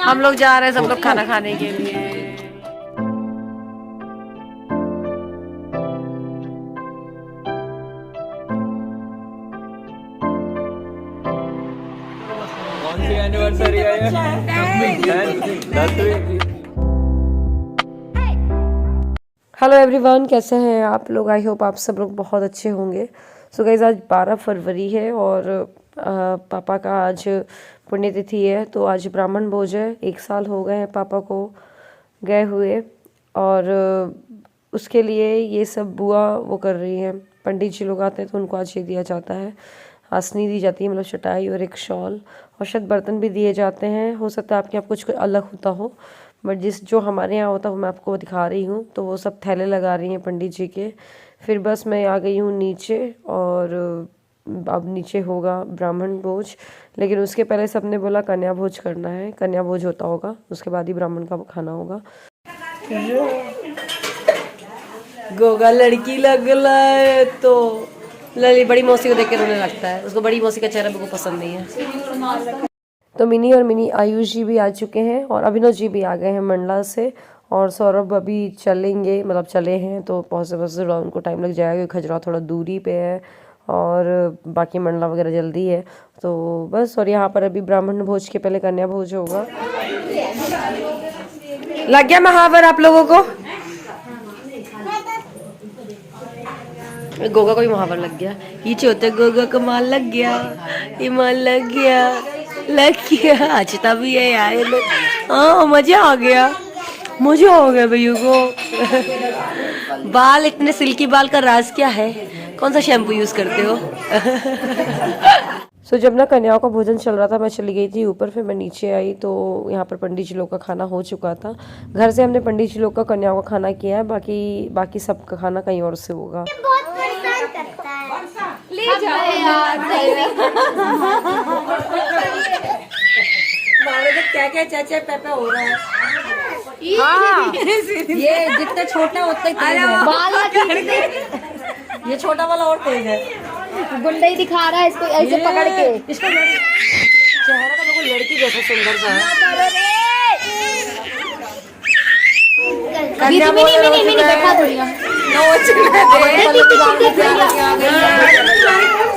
हम लोग जा रहे हैं सब लोग खाना खाने के लिए। कौन सी एनिवर्सरी है ये? 10वीं। हेलो एवरीवन, कैसे हैं आप लोग? आई होप आप सब लोग बहुत अच्छे होंगे। सो गाइस, आज 12 फरवरी है और पापा का आज पुण्यतिथि है, तो आज ब्राह्मण भोज है। 1 साल हो गए हैं पापा को गए हुए, और उसके लिए ये सब बुआ वो कर रही हैं। पंडित जी लोग आते हैं तो उनको आज ये दिया जाता है, आसनी दी जाती है, मतलब चटाई और एक शॉल, और शायद बर्तन भी दिए जाते हैं। हो सकता है आपके यहाँ कुछ अलग होता हो, बट जो हमारे यहाँ होता है वो मैं आपको दिखा रही हूँ। तो वो सब थैले लगा रही हैं पंडित जी के। फिर बस मैं आ गई हूँ नीचे, और अब नीचे होगा ब्राह्मण भोज, लेकिन उसके पहले सबने बोला कन्या भोज करना है। कन्या भोज होता होगा, उसके बाद ही ब्राह्मण का खाना होगा। गोगा लड़की लग रहा है तो लली बड़ी मौसी को देख के रोने लगता है। उसको बड़ी मौसी का चेहरा बिल्कुल पसंद नहीं है। तो मिनी और मिनी आयुष जी भी आ चुके हैं, और अभिनव जी भी आ गए हैं मंडला से, और सौरभ अभी चलेंगे, मतलब चले हैं, तो बहुत से उनको टाइम लग जाएगा क्योंकि खजुराहो थोड़ा दूरी पे है, और बाकी मंडला वगैरह जल्दी है। तो बस, और यहाँ पर अभी ब्राह्मण भोज के पहले कन्या भोज होगा। लग गया महावर आप लोगों को? गोगा को भी महावर लग गया। ये चौथे गोगा को माल लग गया, ये माल लग गया आज तभी है यार। हाँ, मजा आ गया भैया को। बाल इतने सिल्की बाल का राज क्या है? कौन सा शैम्पू यूज करते हो? सो जब ना कन्याओं का भोजन चल रहा था, मैं चली गई थी ऊपर, फिर मैं नीचे आई तो यहाँ पर पंडित जी लोग का खाना हो चुका था। घर से हमने पंडित जी लोग का कन्याओं का खाना किया है, बाकी सबका खाना कहीं और से होगा। ले जाओ यार, क्या क्या चाचा पेपा हो रहा है। हाँ, ये जितना छोटा उतना तेज है। ये छोटा वाला और तेज है। गुंडा ही दिखा रहा है इसको ऐसे पकड़ के। इसका चेहरा तो बिल्कुल लड़की जैसा सुंदर सा है।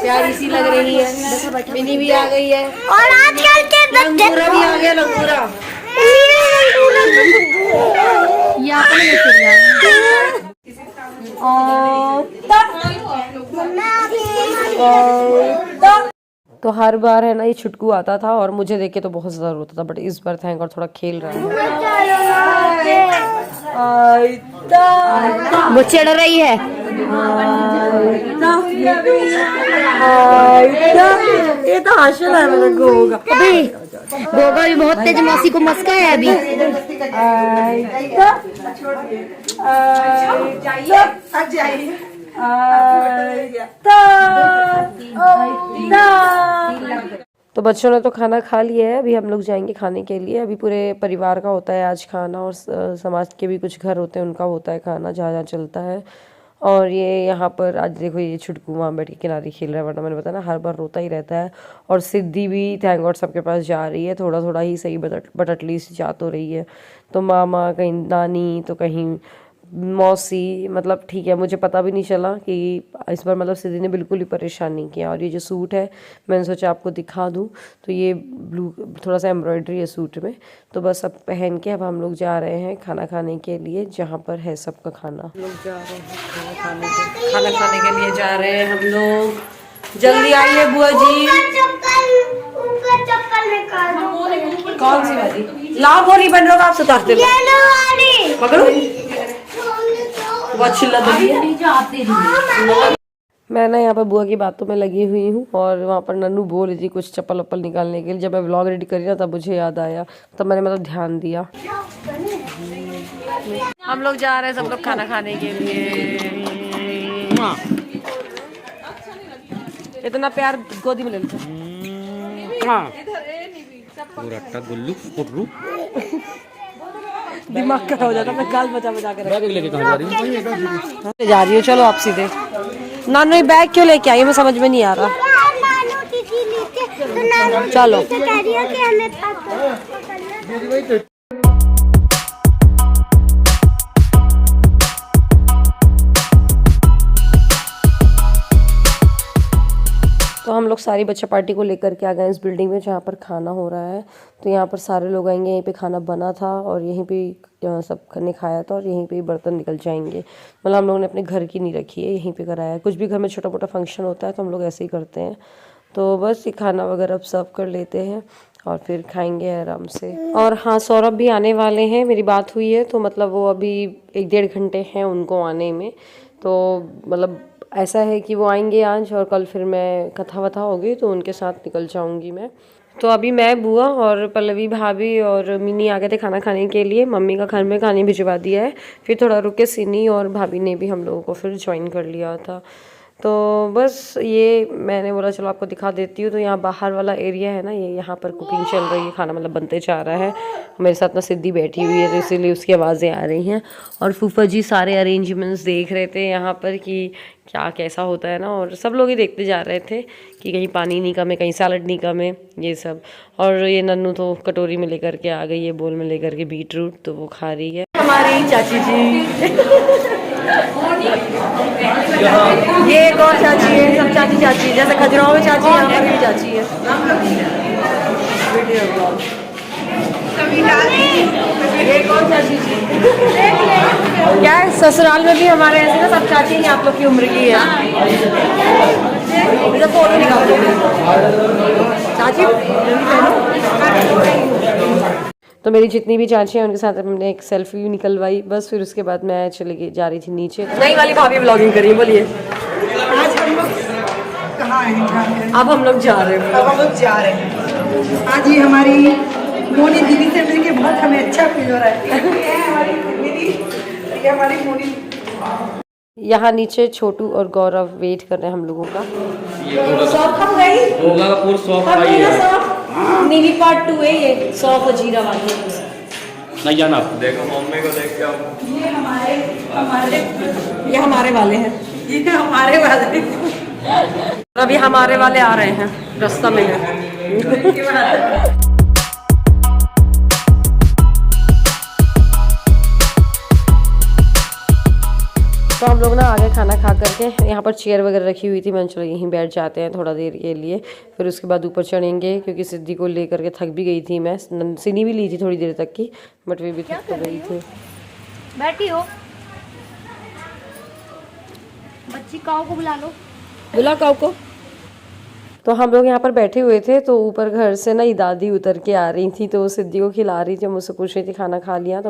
प्यारी सी लग रही है। मिनी भी आ गई है, और आजकल के लंगूरा भी आ गया। लंगूरा तो हर बार है ना ये छुटकू आता था और मुझे देख के तो बहुत ज्यादा रोता था, बट इस बार थैंक और थोड़ा खेल रहा है। वो चिढ़ रही है। ये तो हासिल है मेरे गोगा। अभी गोगा भी बहुत तेज मौसी को मस्का है अभी। तो बच्चों ने तो खाना खा लिया है, अभी हम लोग जाएंगे खाने के लिए। अभी पूरे परिवार का होता है आज खाना, और समाज के भी कुछ घर होते हैं उनका होता है खाना, जहाँ जहाँ चलता है। और ये यहाँ पर आज देखो, ये छुटकू वहाँ बैठ के किनारे खेल रहा है, वरना मैंने बताया ना हर बार रोता ही रहता है। और सिद्धि भी थैंक गॉड सबके पास जा रही है, थोड़ा थोड़ा ही सही, बट एटलीस्ट जा तो रही है। तो मामा कहीं, नानी तो कहीं, मौसी, मतलब ठीक है। मुझे पता भी नहीं चला कि इस बार मतलब सिद्धि ने बिल्कुल ही परेशान नहीं किया। और ये जो सूट है मैंने सोचा आपको दिखा दूं, तो ये ब्लू थोड़ा सा एम्ब्रॉयडरी है सूट में। तो बस अब पहन के अब हम लोग जा रहे हैं खाना खाने के लिए, जहाँ पर है सबका खाना। हम लोग जा रहे हैं खाना खाने के लिए जा रहे हैं हम लोग। जल्दी आइए बुआ जी। कौन सी वाली? लाभ हो नहीं बन रहा, आप उतारते पकड़ो। मैं ना यहाँ पर बुआ की बातों में लगी हुई हूँ, और वहाँ पर नन्नू बोल रही थी कुछ चप्पल वप्पल निकालने के लिए। जब मैं व्लॉग रेडी करी ना तब मुझे याद आया, तब मैंने मतलब ध्यान दिया। हम लोग जा रहे हैं सब लोग खाना खाने के लिए। इतना प्यार गोदी में ले लो। दिमाग खराब हो जाता, मैं गाल बचा बचा कर लेके कहाँ जा रही हूँ। चलो आप सीधे। नानू बैग क्यों लेके आई, मैं समझ में नहीं आ रहा। चलो तो हम लोग सारी बच्चा पार्टी को लेकर के आ गए इस बिल्डिंग में जहाँ पर खाना हो रहा है। तो यहाँ पर सारे लोग आएंगे, यहीं पे खाना बना था और यहीं पे सब ने खाया था और यहीं पे बर्तन निकल जाएंगे। मतलब हम लोगों ने अपने घर की नहीं रखी है, यहीं पे कराया है। कुछ भी घर में छोटा मोटा फंक्शन होता है तो हम लोग ऐसे ही करते हैं। तो बस ये खाना वगैरह अब सर्व कर लेते हैं और फिर खाएंगे आराम से। और हाँ, सौरभ भी आने वाले हैं, मेरी बात हुई है तो मतलब वो अभी 1-1.5 घंटे हैं उनको आने में। तो मतलब ऐसा है कि वो आएंगे आज और कल फिर मैं कथा वथा होगी तो उनके साथ निकल जाऊंगी मैं। तो अभी मैं, बुआ और पल्लवी भाभी और मिनी आ गए थे खाना खाने के लिए। मम्मी का घर में खाने भिजवा दिया है। फिर थोड़ा रुक के सिनी और भाभी ने भी हम लोगों को फिर ज्वाइन कर लिया था। तो बस ये मैंने बोला चलो आपको दिखा देती हूँ। तो यहाँ बाहर वाला एरिया है ना, ये यहाँ पर कुकिंग चल रही है, खाना मतलब बनते जा रहा है। मेरे साथ ना सिद्धि बैठी हुई है तो इसीलिए उसकी आवाज़ें आ रही हैं। और फूफा जी सारे अरेंजमेंट्स देख रहे थे यहाँ पर कि क्या कैसा होता है ना, और सब लोग ही देखते जा रहे थे कि कहीं पानी नहीं कम है, कहीं सैलड नहीं कम है, ये सब। और ये नन्नू तो कटोरी में लेकर के आ गई है, बोल में लेकर के बीट रूट, तो वो खा रही है। हमारी चाची जी ये एक और चाची है, सब चाची चाची है। जैसे खजुराहो में चाची है, यहाँ पर भी चाची है। ये एक और चाची जी क्या है, ससुराल में भी हमारे ऐसे ना सब चाची ही आप लोग की उम्र की है। फोटो निकालो चाची। तो मेरी जितनी भी चाची हैं उनके साथ हमने एक सेल्फी भी निकलवाई। बस फिर उसके बाद मैं चली जा रही थी नीचे। नई वाली भाभी व्लॉगिंग करिए, बोलिए। आज हम लोग कहाँ हैं? अब हम लोग जा रहे हैं। अब हम लोग जा रहे हैं। आज ही हमारी मोनी दीदी से मिलके बहुत हमें अच्छा फील हो रहा है। ये हमारी दीदी, ये हमारी मोनी। यहाँ नीचे छोटू और गौरव वेट कर रहे हैं हम लोगों का। सौंफ कब गई? होगा का पूरा सॉफ्ट आई है। नीली पार्ट 2 है ये, सौंफ और जीरा वाली। नहीं जाना, देखो मम्मी को देख के ये हमारे ये हमारे वाले हैं। ये हमारे वाले। अभी हमारे वाले आ रहे हैं, रास्ता में है। तो हम लोग ना आगे खाना खा करके, यहाँ पर चेयर वगैरह रखी हुई थी, मैंने चलो यहीं बैठ जाते हैं थोड़ा देर के लिए। फिर उसके बाद ऊपर चढ़ेंगे क्योंकि सिद्धि को लेकर के थक भी गई थी मैं। सिनी भी ली थी थोड़ी देर तक की, बट वे भी थक तो गई थी। बैठी हो, बच्ची काऊ को बुला लो। बुला काऊ को। तो हम लोग यहाँ पर बैठे हुए थे तो ऊपर घर से ना दादी उतर के आ रही थी, तो वो सिद्धि को खिला रही थी, मुझसे पूछ रही थी खाना खा लिया। तो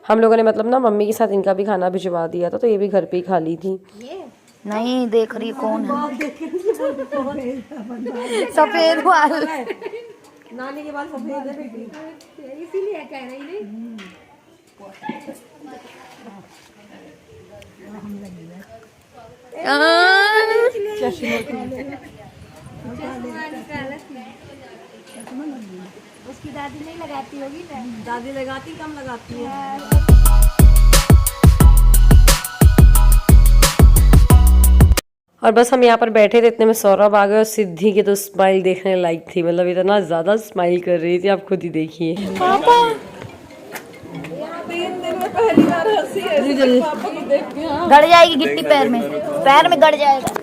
हम लोगों ने मतलब ना मम्मी के साथ इनका भी खाना भिजवा दिया था, तो ये भी घर पे ही खा ली थी। नहीं देख रही कौन है? सफेद बाल, नानी के बाल सफेद है इसीलिए कह रही नहीं। उसकी दादी नहीं लगाती होगी ना? दादी लगाती, कम लगाती है। और बस हम यहाँ पर बैठे थे, इतने में सौरभ आ गए और सिद्धि की तो स्माइल देखने लायक थी। मतलब इतना ज्यादा स्माइल कर रही थी, आप खुद ही देखिए। पापा 3 दिन में पहली बार हंसी है। पापा को देख के गड़ जाएगी गिट्टी, पैर में गड़ जाएगा।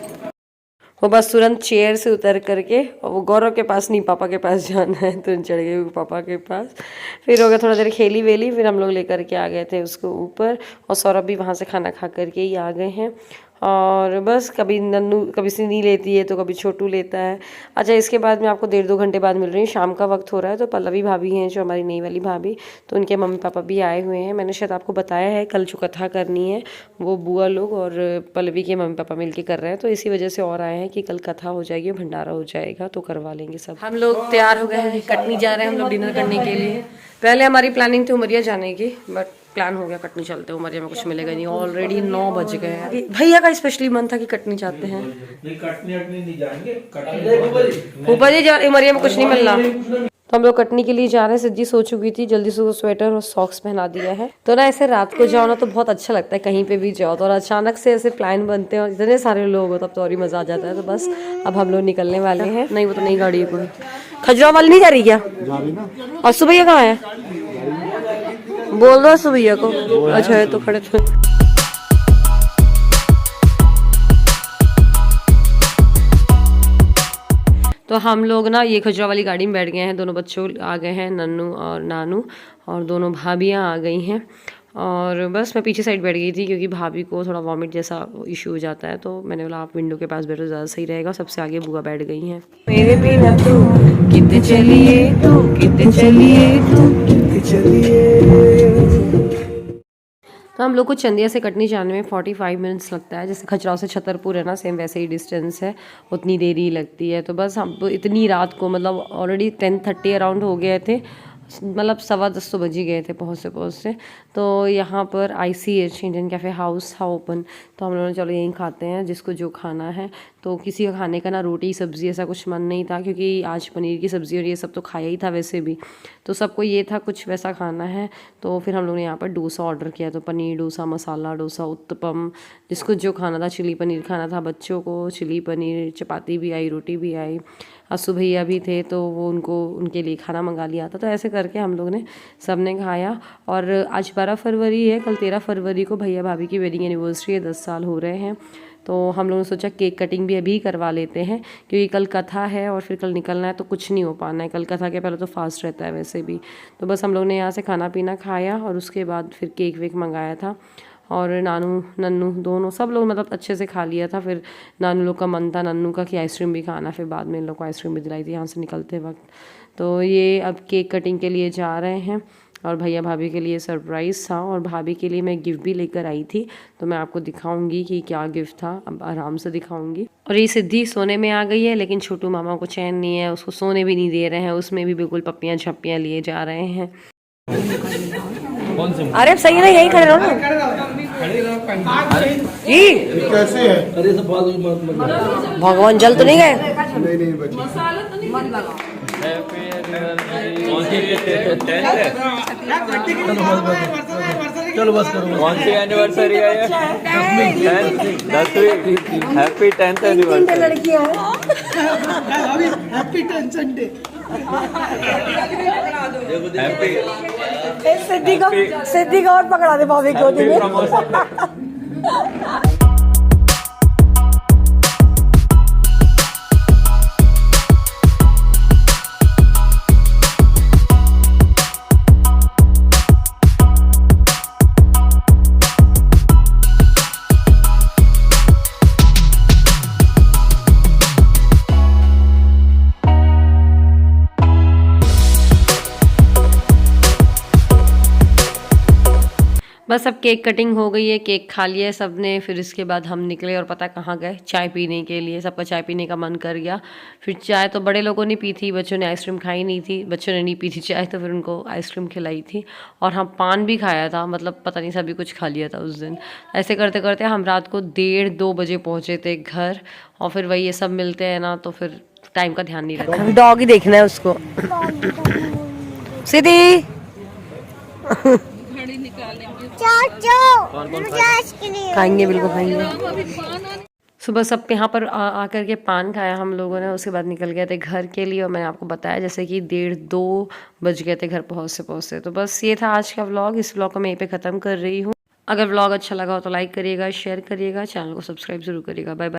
वो बस तुरंत चेयर से उतर करके, और वो गौरव के पास नहीं पापा के पास जाना है, तो चढ़ गए पापा के पास। फिर हो गया थोड़ा देर खेली वेली, फिर हम लोग लेकर के आ गए थे उसको ऊपर। और सौरभ भी वहाँ से खाना खा करके ही आ गए हैं। और बस कभी नन्नू, कभी सिनी लेती है तो कभी छोटू लेता है। अच्छा, इसके बाद मैं आपको 1.5-2 घंटे बाद मिल रही हूँ। शाम का वक्त हो रहा है, तो पल्लवी भाभी हैं जो हमारी नई वाली भाभी, तो उनके मम्मी पापा भी आए हुए हैं। मैंने शायद आपको बताया है कल जो कथा करनी है वो बुआ लोग और पल्लवी के मम्मी पापा मिलके कर रहे हैं, तो इसी वजह से और आए हैं कि कल कथा हो जाएगी, भंडारा हो जाएगा, तो करवा लेंगे सब। हम लोग तैयार हो गए हैं, कटनी जा रहे हैं हम लोग डिनर करने के लिए। पहले हमारी प्लानिंग थी उमरिया जाने की, बट प्लान हो गया कटनी चलते। उमरिया में कुछ मिलेगा नहीं, ऑलरेडी 9 बज गए हैं। भैया का स्पेशली मन था कि कटनी जाते हैं। नहीं कटनी नहीं जाएंगे, ऊपर जी उमरिया में कुछ नहीं मिल रहा। हम लोग कटनी के लिए जा रहे हैं। सिद्धि सो चुकी थी, जल्दी से वो स्वेटर और सॉक्स पहना दिया है। तो ना ऐसे रात को जाओ ना तो बहुत अच्छा लगता है, कहीं पे भी जाओ तो, और अचानक से ऐसे प्लान बनते हैं और इतने सारे लोग हो तब तो और ही मजा आ जाता है। तो बस अब हम लोग निकलने वाले हैं। नहीं वो तो नई गाड़ी है कोई। खजुराहो वाली नहीं जा रही क्या? जा रही ना। और सुबैया कहाँ है? बोल दो सुबैया को। अच्छा है तो खड़े थे। तो हम लोग ना ये खजुराहो वाली गाड़ी में बैठ गए हैं। दोनों बच्चों आ गए हैं, नन्नू और नानू, और दोनों भाभियाँ आ गई हैं। और बस मैं पीछे साइड बैठ गई थी क्योंकि भाभी को थोड़ा वॉमिट जैसा इशू हो जाता है, तो मैंने बोला आप विंडो के पास बैठो, ज़्यादा सही रहेगा। सबसे आगे बुआ बैठ गई हैं। मेरे बिना तू कितने चलिए, तू कितने चलिए, तू कितने चलिए। तो हम लोग को चंदिया से कटनी जाने में 45 मिनट्स लगता है। जैसे खजुराहो से छतरपुर है ना, सेम वैसे ही डिस्टेंस है, उतनी देरी ही लगती है। तो बस हम तो इतनी रात को, मतलब ऑलरेडी 10:30 अराउंड हो गए थे, मतलब 10:15 तो बज ही गए थे पहुँचते। तो यहाँ पर ICH इंडियन कैफ़े हाउस था ओपन, तो हम लोगों ने चलो यहीं खाते हैं जिसको जो खाना है। तो किसी का खाने का ना रोटी सब्ज़ी ऐसा कुछ मन नहीं था, क्योंकि आज पनीर की सब्ज़ी और ये सब तो खाया ही था वैसे भी, तो सबको ये था कुछ वैसा खाना है। तो फिर हम लोगों ने यहाँ पर डोसा ऑर्डर किया, तो पनीर डोसा, मसाला डोसा, उत्तपम, जिसको जो खाना था। चिली पनीर खाना था बच्चों को, चिली पनीर, चपाती भी आई, रोटी भी आई। असू भैया भी थे तो वो उनके लिए खाना मंगा लिया था। तो ऐसे करके हम लोग ने सब ने खाया। और आज 12 फरवरी है, कल 13 फरवरी को भैया भाभी की वेडिंग एनिवर्सरी है, 10 साल हो रहे हैं। तो हम लोगों ने सोचा केक कटिंग भी अभी करवा लेते हैं, क्योंकि कल कथा है और फिर कल निकलना है तो कुछ नहीं हो पाना है। कल कथा के पहले तो फास्ट रहता है वैसे भी। तो बस हम लोग ने यहाँ से खाना पीना खाया और उसके बाद फिर केक वेक मंगाया था। और नानू नन्नू दोनों सब लोग मतलब अच्छे से खा लिया था। फिर नानू लोग का मन था नन्नू का कि आइसक्रीम भी खाना, फिर बाद में इन लोग को आइसक्रीम भी दिलाई थी यहाँ से निकलते वक्त। तो ये अब केक कटिंग के लिए जा रहे हैं और भैया भाभी के लिए सरप्राइज़ था, और भाभी के लिए मैं गिफ्ट भी लेकर आई थी, तो मैं आपको दिखाऊंगी कि क्या गिफ्ट था, अब आराम से दिखाऊंगी। और ये सिद्धि सोने में आ गई है, लेकिन छोटू मामा को चैन नहीं है, उसको सोने भी नहीं दे रहे हैं, उसमें भी बिल्कुल पप्पियाँ झप्पियाँ लिए जा रहे हैं। अरे अब सही है ना, यहीं खड़े रहो ना। कैसे है? अरे सब भगवान जल तो नहीं गए? नहीं बची। चलो बस करो। कौन सी एनिवर्सरी है ये? 10वीं। Happy 10th anniversary. लड़कियां हैप्पी 10th संडे। सिद्धि को और पकड़ा दे भाभी को। बस अब केक कटिंग हो गई है, केक खा लिया है सब ने। फिर इसके बाद हम निकले और पता कहाँ गए, चाय पीने के लिए। सबका चाय पीने का मन कर गया। फिर चाय तो बड़े लोगों ने पी थी, बच्चों ने आइसक्रीम खाई नहीं थी, बच्चों ने नहीं पी थी चाय, तो फिर उनको आइसक्रीम खिलाई थी। और हम पान भी खाया था, मतलब पता नहीं सभी कुछ खा लिया था उस दिन। ऐसे करते करते हम रात को 1:30-2 बजे पहुँचे थे घर। और फिर वही ये सब मिलते हैं ना, तो फिर टाइम का ध्यान नहीं रखा। डॉग ही देखना है उसको। सीधी खाएंगे, बिल्कुल खाएंगे। सुबह सब यहाँ पर आकर के पान खाया हम लोगों ने, उसके बाद निकल गए थे घर के लिए। और मैंने आपको बताया जैसे कि 1:30-2 बज गए थे घर पहुँचते। तो बस ये था आज का व्लॉग। इस व्लॉग को मैं यहीं पे ख़त्म कर रही हूँ। अगर व्लॉग अच्छा लगा हो तो लाइक करिएगा, शेयर करिएगा, चैनल को सब्सक्राइब जरूर करिएगा। Bye bye.